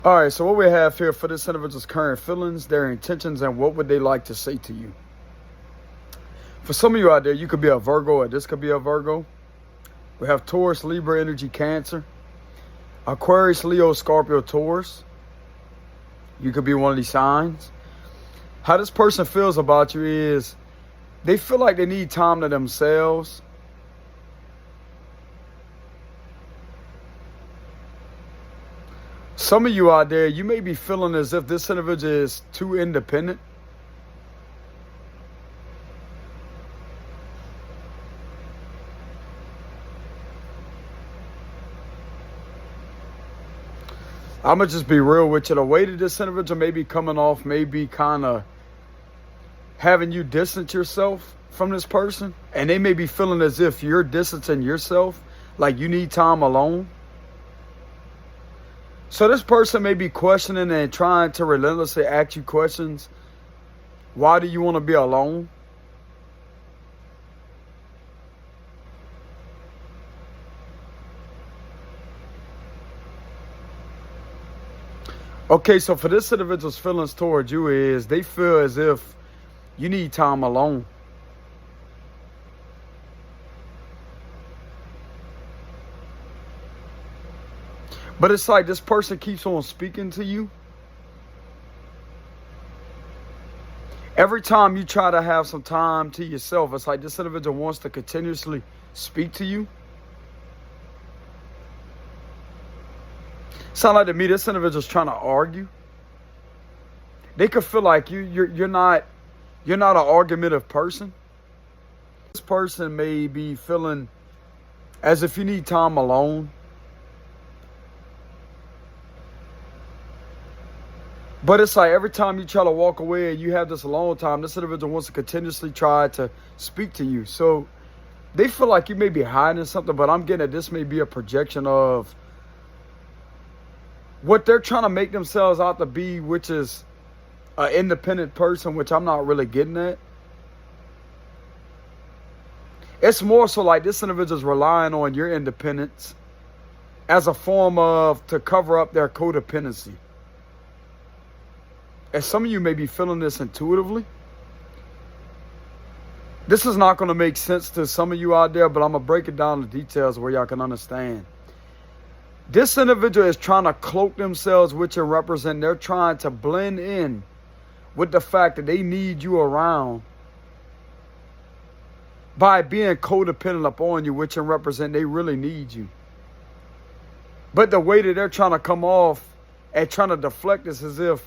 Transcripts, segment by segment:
All right, so what we have here for this individual's current feelings, their intentions, and what would they like to say to you. For some of you out there, you could be a Virgo, or this could be a Virgo. We have Taurus, Libra, energy, Cancer, Aquarius, Leo, Scorpio, Taurus. You could be one of these signs. How this person feels about you is they feel like they need time to themselves. Some of you out there, you may be feeling as if this individual is too independent. I'm going to just be real with you. The way that this individual may be coming off may be kind of having you distance yourself from this person. And they may be feeling as if you're distancing yourself, like you need time alone. So this person may be questioning and trying to relentlessly ask you questions. Why do you want to be alone? Okay, so for this individual's feelings towards you is they feel as if you need time alone. But it's like this person keeps on speaking to you. Every time you try to have some time to yourself, it's like this individual wants to continuously speak to you. Sound like to me this individual's trying to argue. They could feel like you're not an argumentative person. This person may be feeling as if you need time alone. But it's like every time you try to walk away and you have this alone time, this individual wants to continuously try to speak to you. So they feel like you may be hiding something, but I'm getting that this may be a projection of what they're trying to make themselves out to be, which is an independent person, which I'm not really getting at. It's more so like this individual's relying on your independence as a form of to cover up their codependency. And some of you may be feeling this intuitively. This is not going to make sense to some of you out there, but I'm going to break it down to details where y'all can understand. This individual is trying to cloak themselves, which and represent, they're trying to blend in with the fact that they need you around by being codependent upon you, which and represent they really need you. But the way that they're trying to come off and trying to deflect this as if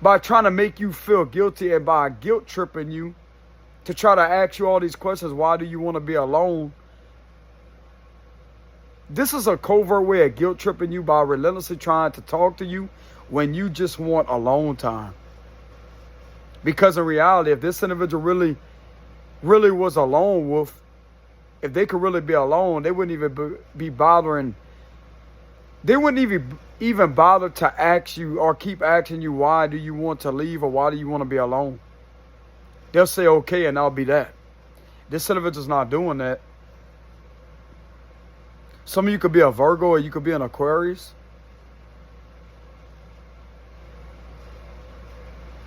by trying to make you feel guilty and by guilt tripping you to try to ask you all these questions. Why do you want to be alone? This is a covert way of guilt tripping you by relentlessly trying to talk to you when you just want alone time. Because in reality, if this individual really was a lone wolf, if they could really be alone, they wouldn't even be bothering. They wouldn't even bother to ask you or keep asking you, why do you want to leave or why do you want to be alone? They'll say, okay, and that'll be that. This individual's not doing that. Some of you could be a Virgo or you could be an Aquarius.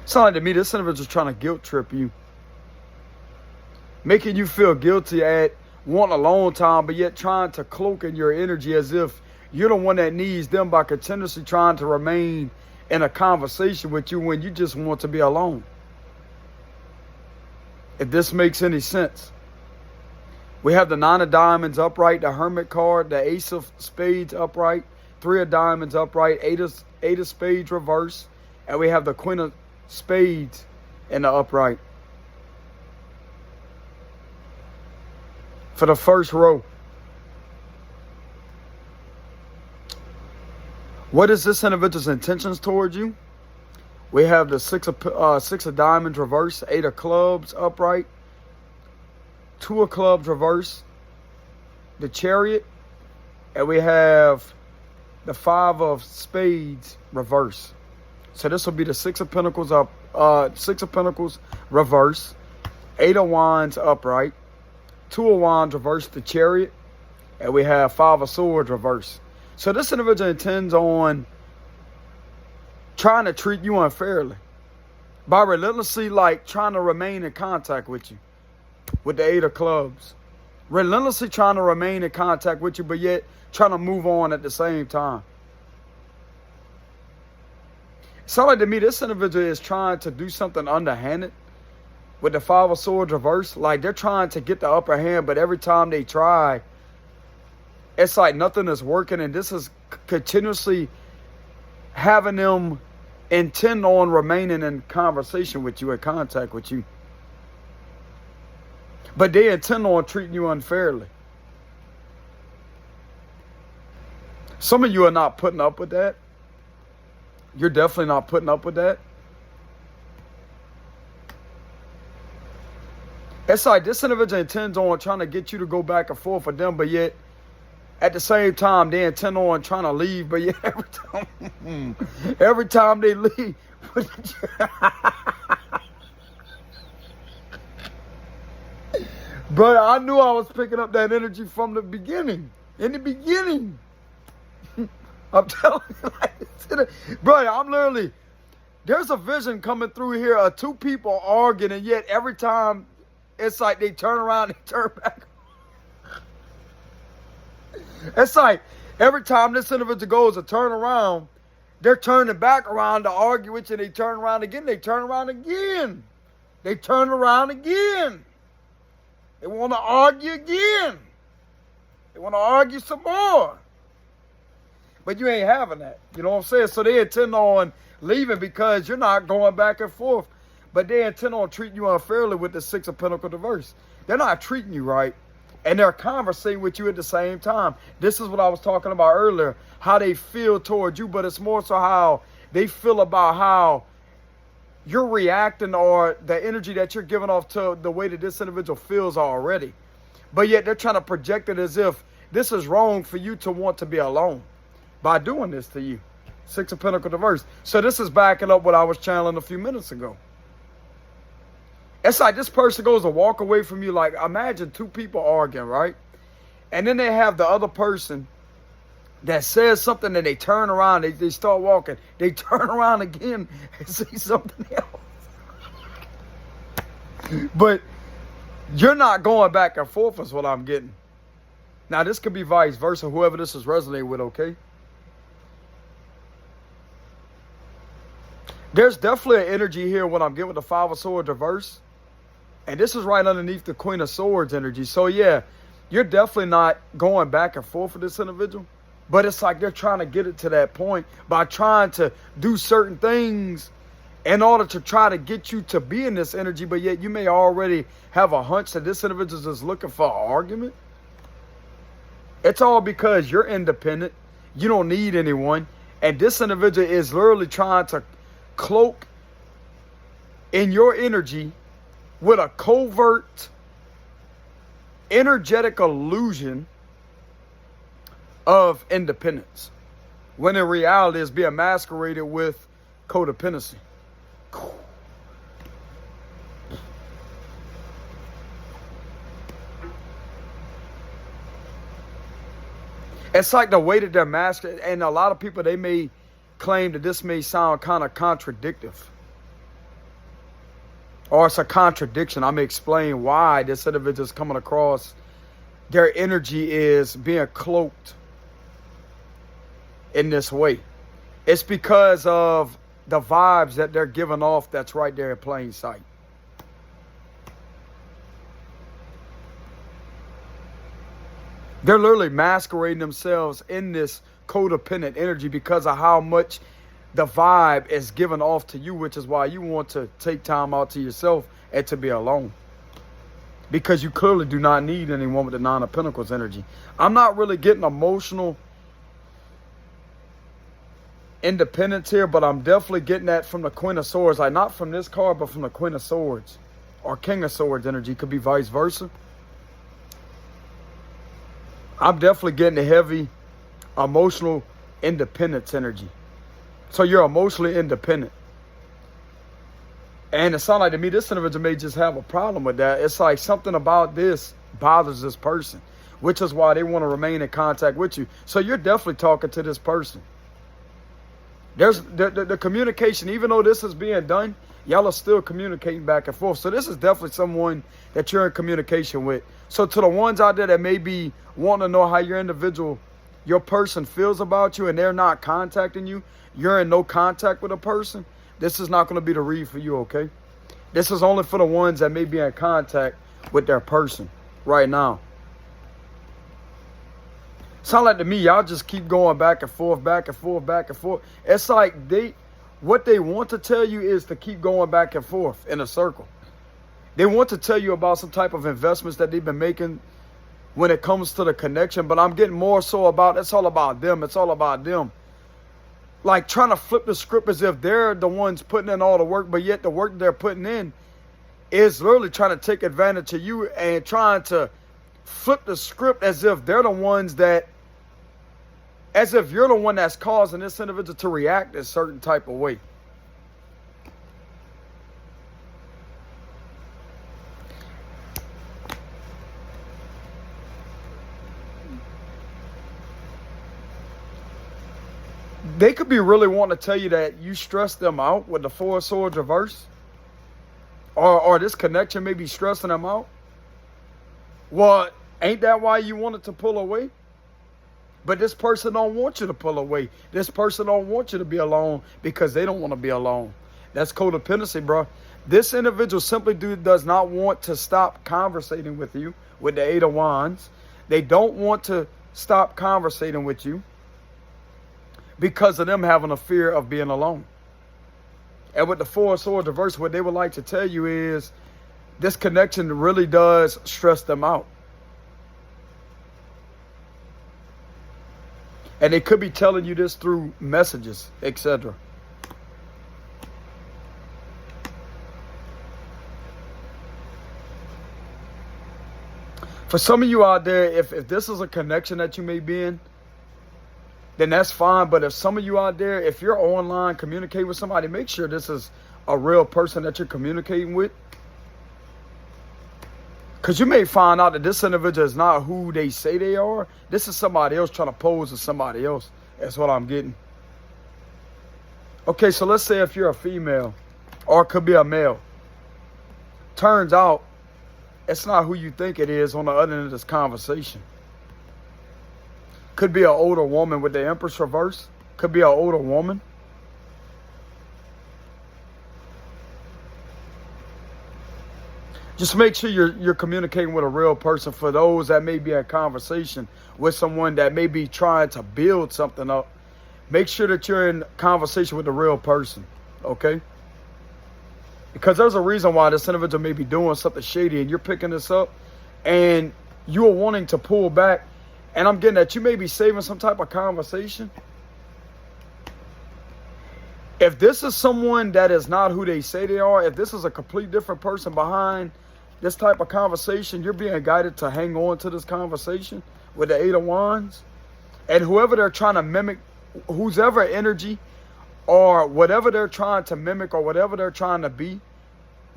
Sound like to me, this individual's trying to guilt trip you. Making you feel guilty at wanting alone time, but yet trying to cloak in your energy as if you're the one that needs them by continuously trying to remain in a conversation with you when you just want to be alone. If this makes any sense. We have the 9 of diamonds upright, the hermit card, the ace of spades upright, 3 of diamonds upright, 8 of spades reverse, and we have the queen of spades in the upright. For the first row. What is this individual's intentions towards you? We have the 6 of diamonds reverse, 8 of clubs upright, 2 of clubs reverse, the chariot, and we have the 5 of spades reverse. So this will be the 6 of pentacles up, 6 of pentacles reverse, 8 of wands upright, 2 of wands reverse, the chariot, and we have 5 of swords reverse. So this individual intends on trying to treat you unfairly by relentlessly like trying to remain in contact with you with the 8 of clubs. Relentlessly trying to remain in contact with you, but yet trying to move on at the same time. It sounds like to me this individual is trying to do something underhanded with the 5 of Swords reversed. Like they're trying to get the upper hand, but every time they try, it's like nothing is working, and this is continuously having them intend on remaining in conversation with you, in contact with you. But they intend on treating you unfairly. Some of you are not putting up with that. You're definitely not putting up with that. It's like this individual intends on trying to get you to go back and forth with them, but yet at the same time they intend on trying to leave, but yet every time they leave. But I knew I was picking up that energy from the beginning. In the beginning. I'm telling you, like, bro, I'm literally, there's a vision coming through here of 2 people arguing, and yet every time it's like they turn around and turn back. It's like every time this individual goes to turn around, they're turning back around to argue with you, and they turn around again, they turn around again. They turn around again. They want to argue again. They want to argue some more. But you ain't having that. You know what I'm saying? So they intend on leaving because you're not going back and forth. But they intend on treating you unfairly with the 6 of Pentacles reverse. They're not treating you right. And they're conversing with you at the same time. This is what I was talking about earlier. How they feel towards you. But it's more so how they feel about how you're reacting, or the energy that you're giving off to the way that this individual feels already. But yet they're trying to project it as if this is wrong for you to want to be alone by doing this to you. 6 of Pentacles reverse. So this is backing up what I was channeling a few minutes ago. It's like this person goes to walk away from you. Like imagine 2 people arguing, right? And then they have the other person that says something, and they turn around, they start walking, they turn around again and say something else. But you're not going back and forth is what I'm getting. Now this could be vice versa, whoever this is resonating with, okay? There's definitely an energy here when I'm getting with the 5 of Swords reverse. And this is right underneath the Queen of Swords energy. So yeah, you're definitely not going back and forth with this individual. But it's like they're trying to get it to that point by trying to do certain things in order to try to get you to be in this energy. But yet you may already have a hunch that this individual is just looking for an argument. It's all because you're independent. You don't need anyone. And this individual is literally trying to cloak in your energy with a covert, energetic illusion of independence, when in reality is being masqueraded with codependency. It's like the way that they're masquerading, and a lot of people, they may claim that this may sound kind of contradictive. Or it's a contradiction. I'm going to explain why this individual is coming across. Their energy is being cloaked in this way. It's because of the vibes that they're giving off that's right there in plain sight. They're literally masquerading themselves in this codependent energy because of how much the vibe is given off to you, which is why you want to take time out to yourself and to be alone. Because you clearly do not need anyone with the 9 of Pentacles energy. I'm not really getting emotional independence here, but I'm definitely getting that from the Queen of Swords. Like not from this card, but from the Queen of Swords or King of Swords energy. Could be vice versa. I'm definitely getting the heavy emotional independence energy. So you're emotionally independent. And it sounds like to me this individual may just have a problem with that. It's like something about this bothers this person. which is why they want to remain in contact with you. So you're definitely talking to this person. There's the communication, even though this is being done, y'all are still communicating back and forth. So this is definitely someone that you're in communication with. So to the ones out there that may be wanting to know how your person feels about you and they're not contacting you, you're in no contact with a person, this is not going to be the read for you, okay? This is only for the ones that may be in contact with their person right now. Sound like to me, y'all just keep going back and forth, back and forth, back and forth. It's like what they want to tell you is to keep going back and forth in a circle. They want to tell you about some type of investments that they've been making when it comes to the connection, but I'm getting more so about, it's all about them. It's all about them. Like trying to flip the script as if they're the ones putting in all the work, but yet the work they're putting in is literally trying to take advantage of you and trying to flip the script as if they're the ones that, as if you're the one that's causing this individual to react a certain type of way. They could be really wanting to tell you that you stress them out with the Four of Swords reverse. Or this connection may be stressing them out. Well, ain't that why you wanted to pull away? But this person don't want you to pull away. This person don't want you to be alone because they don't want to be alone. That's codependency, bro. This individual simply does not want to stop conversating with you with the Eight of Wands. They don't want to stop conversating with you because of them having a fear of being alone. And with the Four of Swords reverse, what they would like to tell you is this connection really does stress them out. And they could be telling you this through messages, etc. For some of you out there, if this is a connection that you may be in, then that's fine. But if some of you out there, if you're online communicating with somebody, make sure this is a real person that you're communicating with. Because you may find out that this individual is not who they say they are. This is somebody else trying to pose as somebody else. That's what I'm getting. Okay, so let's say if you're a female, or it could be a male. Turns out, it's not who you think it is on the other end of this conversation. Could be an older woman with the Empress reverse. Could be an older woman. Just make sure you're communicating with a real person. For those that may be in conversation with someone that may be trying to build something up, make sure that you're in conversation with a real person, okay? Because there's a reason why this individual may be doing something shady and you're picking this up and you are wanting to pull back. And I'm getting that you may be saving some type of conversation. If this is someone that is not who they say they are, if this is a complete different person behind this type of conversation, you're being guided to hang on to this conversation with the Eight of Wands. And whoever they're trying to mimic, whose ever energy or whatever they're trying to mimic or whatever they're trying to be,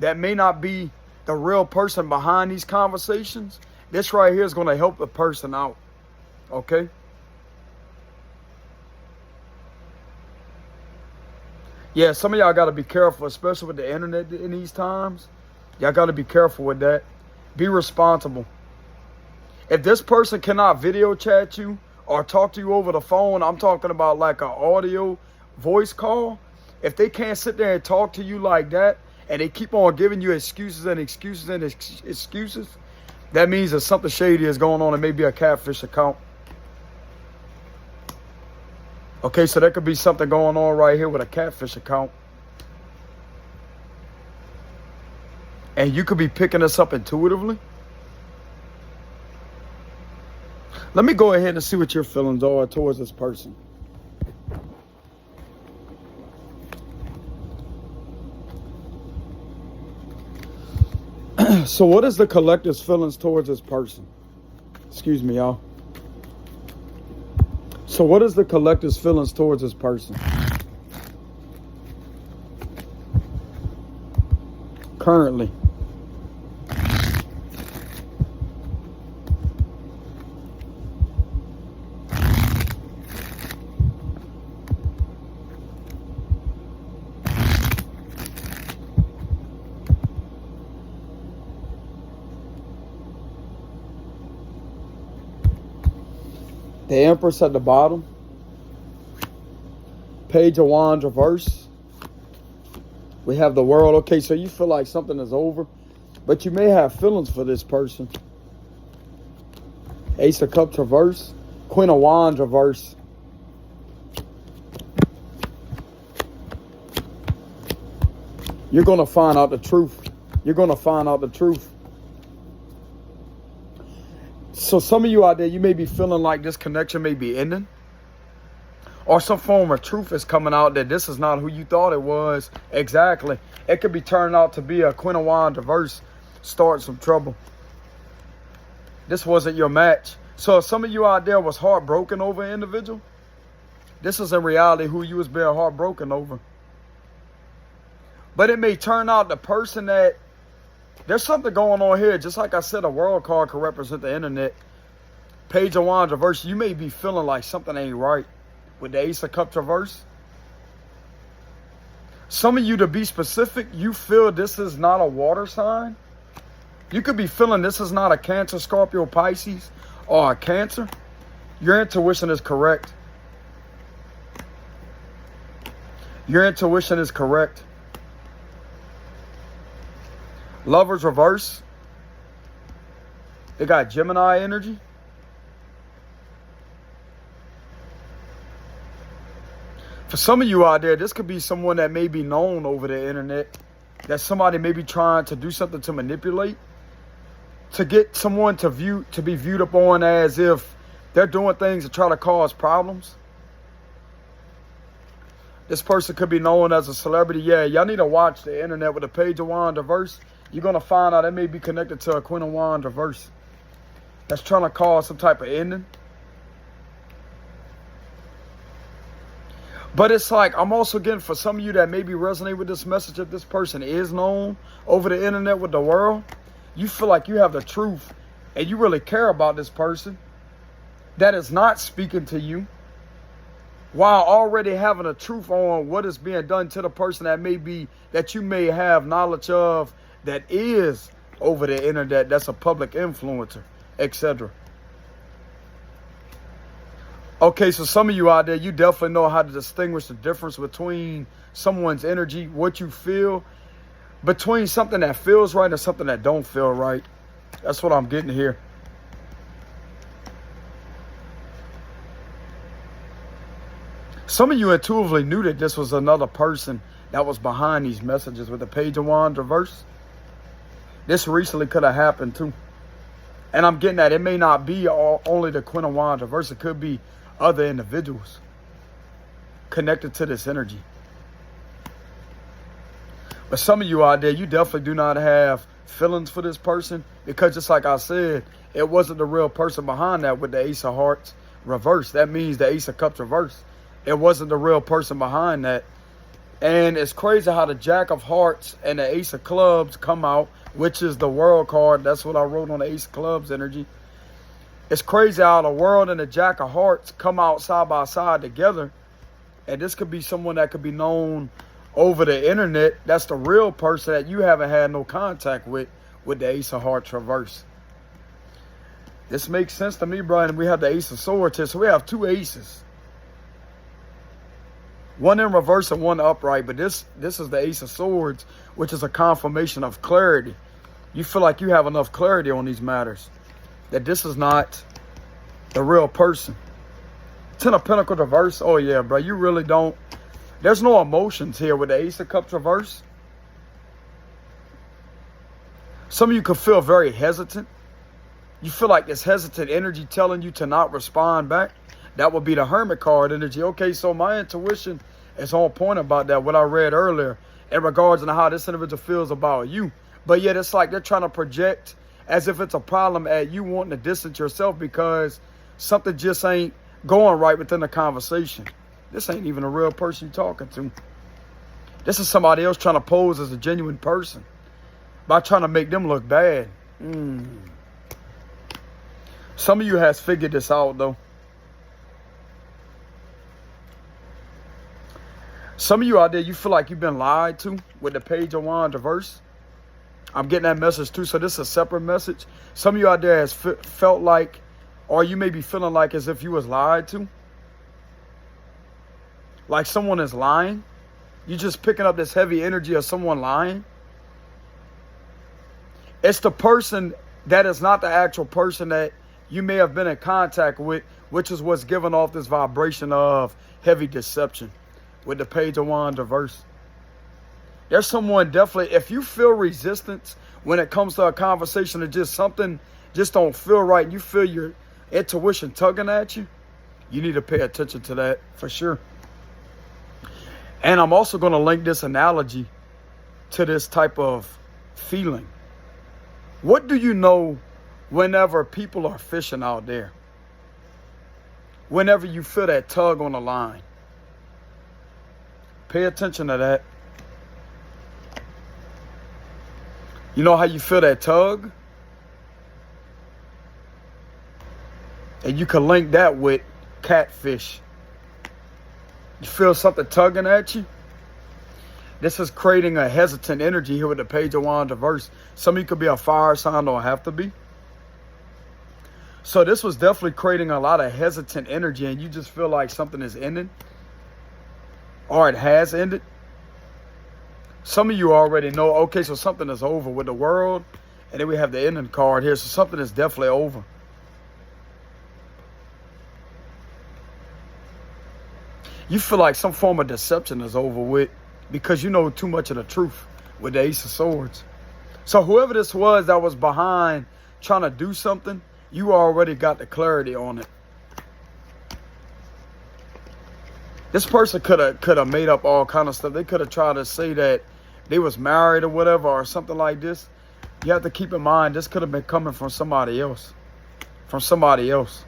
that may not be the real person behind these conversations, this right here is going to help the person out. Okay? Yeah, some of y'all got to be careful, especially with the internet in these times. Y'all got to be careful with that. Be responsible. If this person cannot video chat you or talk to you over the phone, I'm talking about like an audio voice call. If they can't sit there and talk to you like that, and they keep on giving you excuses and excuses and excuses, that means that something shady is going on. It may be a catfish account. Okay, so there could be something going on right here with a catfish account. And you could be picking this up intuitively. Let me go ahead and see what your feelings are towards this person. So what is the collective's feelings towards this person? Excuse me, y'all. So what is the collective's feelings towards this person? Currently. The Empress at the bottom. Page of Wands reverse. We have the World. Okay, so you feel like something is over, but you may have feelings for this person. Ace of Cups reverse. Queen of Wands reverse. You're going to find out the truth. You're going to find out the truth. So some of you out there, you may be feeling like this connection may be ending. Or some form of truth is coming out that this is not who you thought it was. Exactly. It could be turning out to be a Queen of Wands reverse. Start some trouble. This wasn't your match. So if some of you out there was heartbroken over an individual, this is in reality who you was being heartbroken over. But it may turn out the person that, there's something going on here. Just like I said, a World card could represent the internet. Page of Wands reverse. You may be feeling like something ain't right with the Ace of Cups reverse. Some of you, to be specific, you feel this is not a water sign. You could be feeling this is not a Cancer, Scorpio, Pisces, or a Cancer. Your intuition is correct. Your intuition is correct. Lovers reverse. They got Gemini energy. For some of you out there, this could be someone that may be known over the internet. That somebody may be trying to do something to manipulate. To get someone to be viewed upon as if they're doing things to try to cause problems. This person could be known as a celebrity. Yeah, y'all need to watch the internet with the Page of Wands reverse. You're going to find out it may be connected to a Queen of Wands reverse. That's trying to cause some type of ending. But it's like, I'm also getting for some of you that maybe resonate with this message, if this person is known over the internet with the world, you feel like you have the truth and you really care about this person that is not speaking to you, while already having a truth on what is being done to the person that you may have knowledge of, that is over the internet, that's a public influencer, etc. Okay, so some of you out there, you definitely know how to distinguish the difference between someone's energy, what you feel, between something that feels right and something that don't feel right. That's what I'm getting here. Some of you intuitively knew that this was another person that was behind these messages with the Page of Wands reverse. This recently could have happened too. And I'm getting that it may not be only the Queen of Wands reverse. It could be other individuals connected to this energy. But some of you out there, you definitely do not have feelings for this person, because just like I said, it wasn't the real person behind that with the Ace of Hearts reverse. That means the Ace of Cups reverse. It wasn't the real person behind that. And it's crazy how the Jack of Hearts and the Ace of Clubs come out, which is the World card. That's what I wrote on the Ace of Clubs energy. It's crazy how the World and the Jack of Hearts come out side by side together. And this could be someone that could be known over the internet. That's the real person that you haven't had no contact with the Ace of Hearts reverse. This makes sense to me, Brian. We have the Ace of Swords here. So we have two aces. One in reverse and one upright. But this is the Ace of Swords, which is a confirmation of clarity. You feel like you have enough clarity on these matters, that this is not the real person. Ten of Pentacles reverse. Oh yeah, bro. You really don't. There's no emotions here with the Ace of Cups reverse. Some of you could feel very hesitant. You feel like this hesitant energy telling you to not respond back. That would be the Hermit card energy. Okay, so my intuition is on point about that, what I read earlier, in regards to how this individual feels about you. But yet it's like they're trying to project as if it's a problem at you wanting to distance yourself because something just ain't going right within the conversation. This ain't even a real person you're talking to. This is somebody else trying to pose as a genuine person by trying to make them look bad. Some of you has figured this out, though. Some of you out there, you feel like you've been lied to with the Page of Wands reverse. I'm getting that message too, so this is a separate message. Some of you out there has felt like Or you may be feeling like as if you was lied to. Like someone is lying. You're just picking up this heavy energy of someone lying. It's the person that is not the actual person that you may have been in contact with, which is what's giving off this vibration of heavy deception with the Page of Wands reverse. There's someone definitely, if you feel resistance when it comes to a conversation or just something just don't feel right, you feel your intuition tugging at you, you need to pay attention to that for sure. And I'm also going to link this analogy to this type of feeling. What do you know whenever people are fishing out there? Whenever you feel that tug on the line. Pay attention to that. You know how you feel that tug? And you can link that with catfish. You feel something tugging at you? This is creating a hesitant energy here with the Page of Wands reverse. Some of you could be a fire sign, don't have to be. So this was definitely creating a lot of hesitant energy, and you just feel like something is ending. Or it has ended. Some of you already know, okay, so something is over with the world. And then we have the ending card here. So something is definitely over. You feel like some form of deception is over with because you know too much of the truth with the Ace of Swords. So whoever this was that was behind trying to do something, you already got the clarity on it. This person could have made up all kind of stuff. They could have tried to say that they was married or whatever or something like this. You have to keep in mind this could have been coming from somebody else. From somebody else.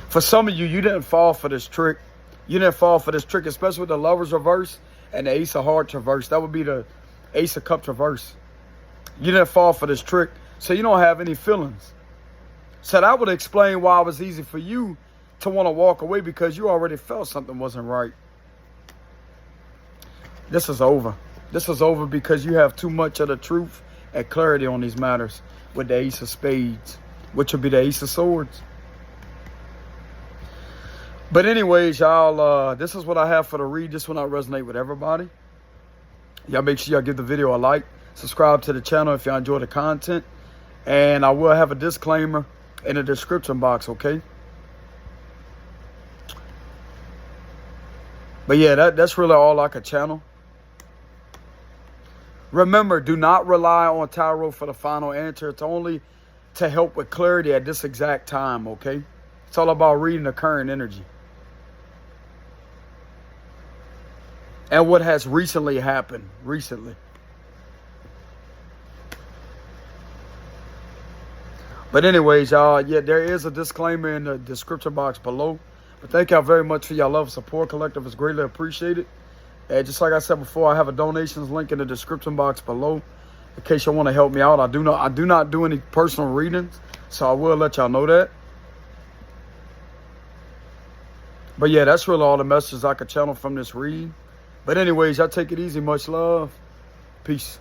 For some of you, you didn't fall for this trick. You didn't fall for this trick, especially with the Lovers reverse and the Ace of Hearts reverse. That would be the Ace of Cups reverse. You didn't fall for this trick, so you don't have any feelings. So that would explain why it was easy for you to want to walk away, because you already felt something wasn't right. This is over. This is over because you have too much of the truth and clarity on these matters with the Ace of Spades, which would be the Ace of Swords. But anyways, y'all, this is what I have for the read. This will not resonate with everybody. Y'all make sure y'all give the video a like. Subscribe to the channel if y'all enjoy the content. And I will have a disclaimer in the description box, okay? But yeah, that's really all I could channel. Remember, do not rely on tarot for the final answer. It's only to help with clarity at this exact time, okay? It's all about reading the current energy. And what has recently happened, But anyways, y'all, yeah, there is a disclaimer in the description box below. But thank y'all very much for your love and support. Collective is greatly appreciated. And just like I said before, I have a donations link in the description box below in case you want to help me out. I do not do any personal readings, so I will let y'all know that. But yeah, that's really all the messages I could channel from this read. But anyways, y'all take it easy. Much love. Peace.